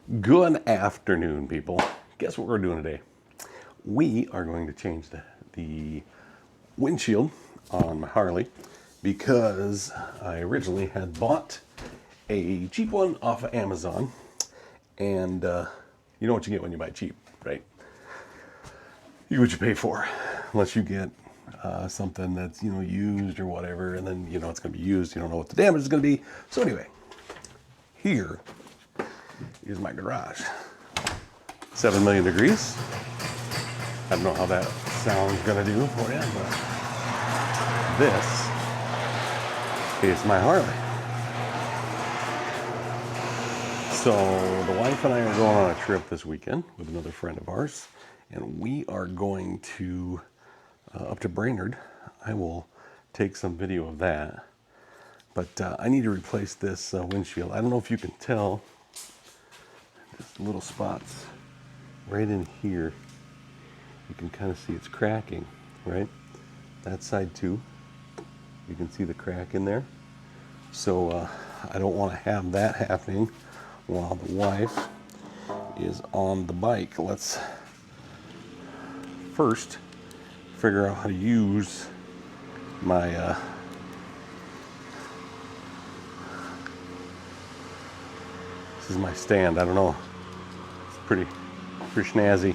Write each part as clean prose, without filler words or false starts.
Good afternoon, people. Guess what we're doing today? We are going to change the windshield on my Harley because I originally had bought a cheap one off of Amazon, and you know what you get when you buy cheap, right? You get what you pay for, unless you get something that's used or whatever, and then it's going to be used. You don't know what the damage is going to be. So anyway, here is my garage. 7 million degrees. I don't know how that sound's gonna do for you, but this is my Harley. So the wife and I are going on a trip this weekend with another friend of ours, and we are going to up to Brainerd. I will take some video of that, but I need to replace this windshield. I don't know if you can tell, just little spots right in here. You can kind of see it's cracking, right? That side too. You can see the crack in there. So I don't want to have that happening while the wife is on the bike. Let's first figure out how to use my this is my stand. I don't know. It's pretty snazzy.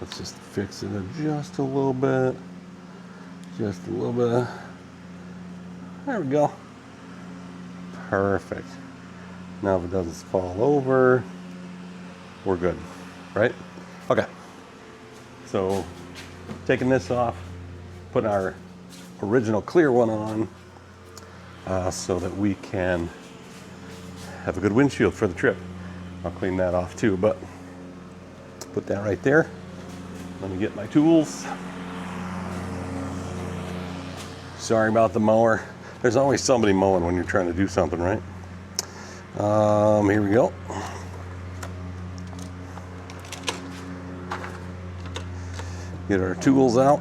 Let's just fix it just a little bit. Just a little bit. There we go. Perfect. Now if it doesn't fall over, we're good, right? Okay. So taking this off, putting our original clear one on, so that we can have a good windshield for the trip. I'll clean that off too, but put that right there. Let me get my tools. Sorry about the mower. There's always somebody mowing when you're trying to do something, right? Here we go. Get our tools out.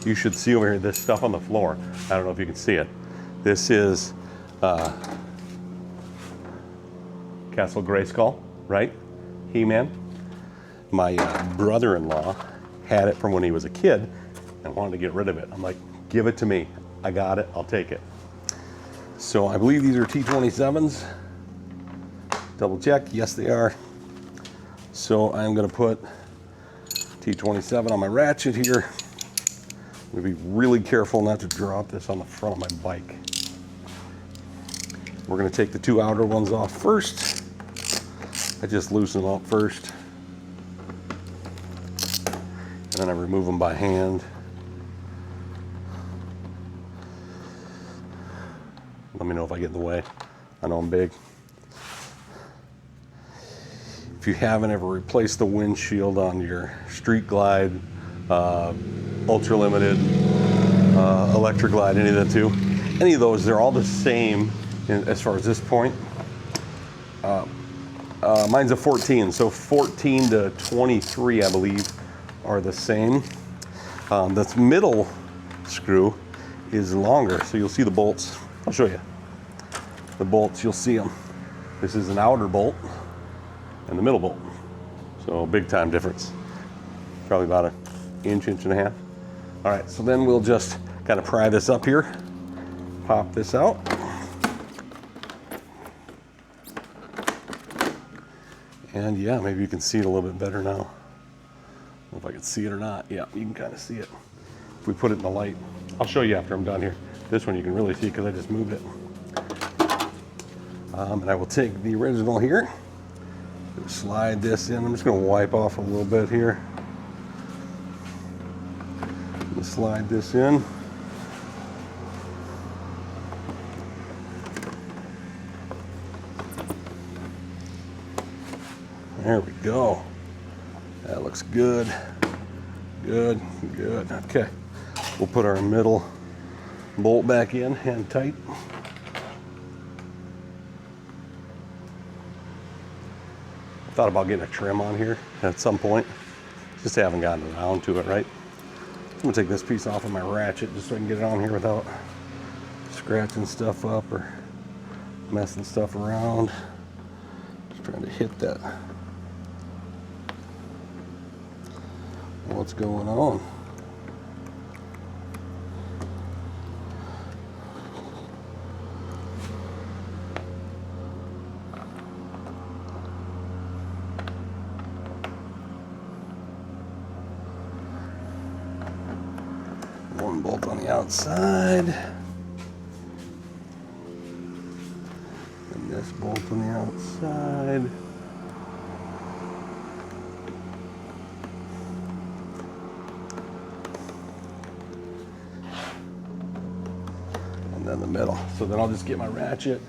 You should see over here this stuff on the floor. I don't know if you can see it. This is Castle Grayskull, right? He-Man. My brother-in-law had it from when he was a kid and wanted to get rid of it. I'm like, give it to me. I got it. I'll take it. So I believe these are T27s. Double check. Yes, they are. So I'm going to put T27 on my ratchet here. I'm going to be really careful not to drop this on the front of my bike. We're going to take the two outer ones off first. I just loosen them up first, and then I remove them by hand. Let me know if I get in the way. I know I'm big. If you haven't ever replaced the windshield on your Street Glide, Ultra Limited, Electric Glide, any of that too, any of those, they're all the same as far as this point. Mine's a 14, so 14 to 23, I believe, are the same. This middle screw is longer, so you'll see the bolts. I'll show you. The bolts, you'll see them. This is an outer bolt and the middle bolt. So big time difference. Probably about an inch and a half. All right, so then we'll just kind of pry this up here, pop this out. And yeah, maybe you can see it a little bit better now. I don't know if I can see it or not. Yeah, you can kind of see it. If we put it in the light, I'll show you after I'm done here. This one you can really see because I just moved it. And I will take the original here, slide this in. I'm just going to wipe off a little bit here. Slide this in. There we go. That looks good. Good, good. Okay. We'll put our middle bolt back in, hand tight. I thought about getting a trim on here at some point. Just haven't gotten around to it, right? I'm gonna take this piece off of my ratchet just so I can get it on here without scratching stuff up or messing stuff around. Just trying to hit that. What's going on? One bolt on the outside. And this bolt on the outside. And then the middle. So then I'll just get my ratchet.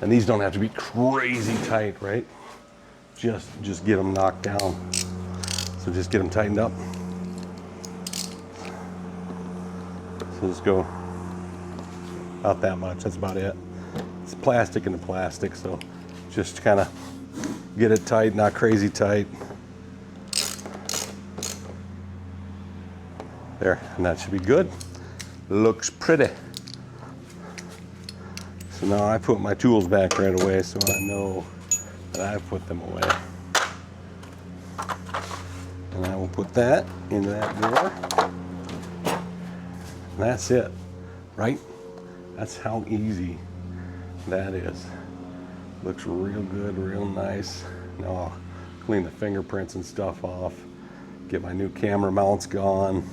And these don't have to be crazy tight, right? Just get them knocked down. So just get them tightened up. So just go about that much, that's about it. It's plastic into plastic, so just kind of get it tight, not crazy tight. There, and that should be good. Looks pretty. So now I put my tools back right away so I know that I've put them away. And I will put that in that drawer. And that's it, right? That's how easy that is. Looks real good, real nice. Now I'll clean the fingerprints and stuff off, get my new camera mounts gone.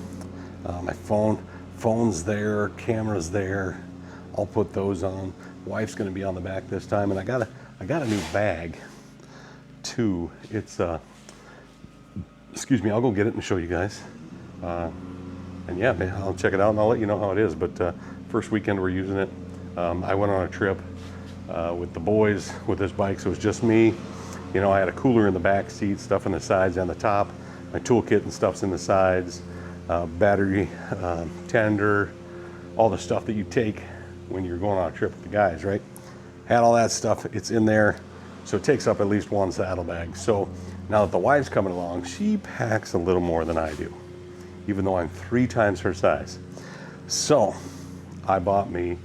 My phone's there, camera's there. I'll put those on. Wife's gonna be on the back this time, and I got a new bag too. It's excuse me, I'll go get it and show you guys. And yeah, I'll check it out and I'll let you know how it is. But first weekend we're using it. I went on a trip with the boys with this bike, so it was just me. You know, I had a cooler in the back seat, stuff in the sides and the top. My toolkit and stuff's in the sides. Battery tender, all the stuff that you take when you're going on a trip with the guys, right? Had all that stuff, it's in there. So it takes up at least one saddlebag. So now that the wife's coming along, she packs a little more than I do, even though I'm 3 times her size. So I bought me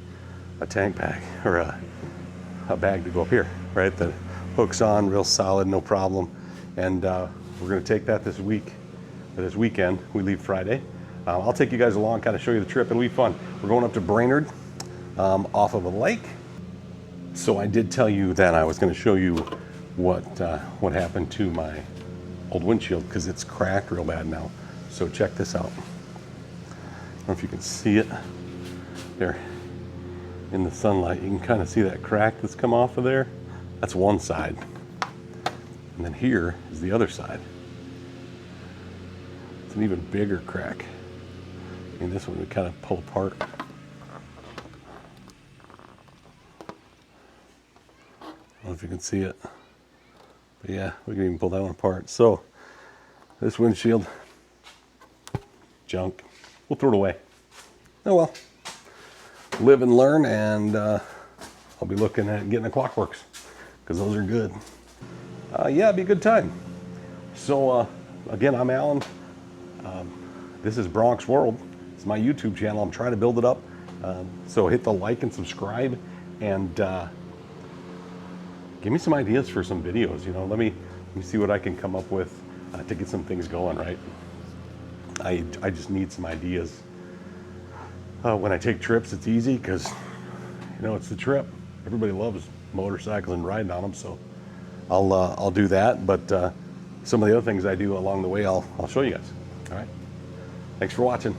a tank bag, or a bag to go up here, right? That hooks on real solid, no problem. And we're gonna take that this weekend. We leave Friday. I'll take you guys along, kind of show you the trip. It'll be fun. We're going up to Brainerd off of a lake. So I did tell you that I was gonna show you what happened to my old windshield, because it's cracked real bad now. So check this out. I don't know if you can see it there in the sunlight. You can kind of see that crack that's come off of there. That's one side. And then here is the other side. It's an even bigger crack. And this one we kind of pull apart. I don't know if you can see it. But yeah, we can even pull that one apart. So this windshield, junk. We'll throw it away. Oh well. Live and learn, and I'll be looking at getting the Clockworks, because those are good. Yeah, it'd be a good time. So again, I'm Alan. This is Bronx World. It's my YouTube channel. I'm trying to build it up. So hit the like and subscribe, and give me some ideas for some videos. You know, let me see what I can come up with to get some things going, right? I just need some ideas. When I take trips, it's easy because, you know, it's the trip. Everybody loves motorcycles and riding on them, so I'll do that. But some of the other things I do along the way, I'll show you guys. All right. Thanks for watching.